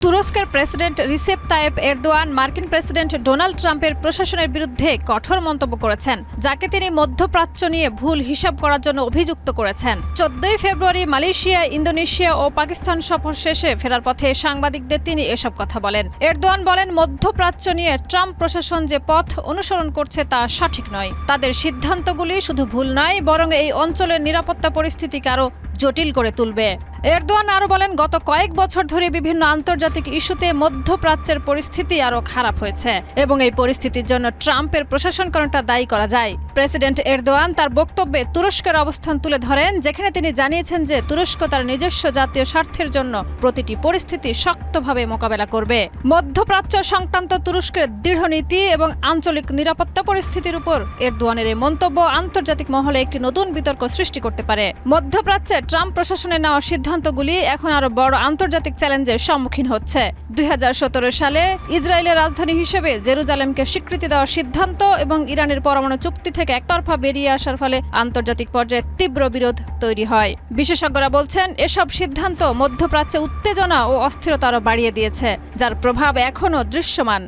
তুরস্কের president Recep Tayyip Erdogan মার্কিন president Donald ট্রাম্পের প্রশাসনের বিরুদ্ধে কঠোর মন্তব্য করেছেন, যাকে তিনি মধ্যপ্রাচ্য নিয়ে ভুল হিসাব করার জন্য অভিযুক্ত করেছেন। 14 ফেব্রুয়ারি মালয়েশিয়া, ইন্দোনেশিয়া ও পাকিস্তান সফর শেষে ফেরার পথে সাংবাদিকদের তিনি এসব কথা বলেন। এরদোয়ান বলেন, মধ্যপ্রাচ্য নিয়ে ট্রাম্প প্রশাসন যে পথ অনুসরণ করছে তা সঠিক নয়। তাদের সিদ্ধান্তগুলি শুধু ভুল নয়, বরং এই অঞ্চলের নিরাপত্তা পরিস্থিতিকে আরও জটিল করে তুলবে। এরদোয়ান আরও বলেন, গত কয়েক বছর ধরে বিভিন্ন আন্তর্জাতিক ইস্যুতে মধ্যপ্রাচ্যের পরিস্থিতি আরও খারাপ হয়েছে এবং এই পরিস্থিতির জন্য ট্রাম্পের প্রশাসনকে অনেকটা দায়ী করা যায়। প্রেসিডেন্ট এরদোয়ান তার বক্তব্যে তুরস্কের অবস্থান তুলে ধরেন, যেখানে তিনি জানিয়েছেন যে তুরস্ক তার নিজস্ব জাতীয় স্বার্থের জন্য প্রতিটি পরিস্থিতি শক্তভাবে মোকাবেলা করবে। মধ্যপ্রাচ্য সংক্রান্ত তুরস্কের দৃঢ় নীতি এবং আঞ্চলিক নিরাপত্তা পরিস্থিতির উপর এরদোয়ানের এই মন্তব্য আন্তর্জাতিক মহলে একটি নতুন বিতর্ক সৃষ্টি করতে পারে। মধ্যপ্রাচ্যে ট্রাম্প প্রশাসনের নেওয়া সিদ্ধান্তগুলি এখন আরো বড় আন্তর্জাতিক চ্যালেঞ্জের সম্মুখীন হচ্ছে। 2017 সালে ইসরায়েলের রাজধানী হিসেবে জেরুজালেমকে স্বীকৃতি দেওয়ার সিদ্ধান্ত এবং ইরানের পরমাণু চুক্তি থেকে একতরফা বেরিয়ে আসার ফলে আন্তর্জাতিক পর্যায়ে তীব্র বিরোধ তৈরি হয়। বিশেষজ্ঞরা বলছেন, এসব সিদ্ধান্ত মধ্যপ্রাচ্যে উত্তেজনা ও অস্থিরতা আরো বাড়িয়ে দিয়েছে, যার প্রভাব এখনও দৃশ্যমান।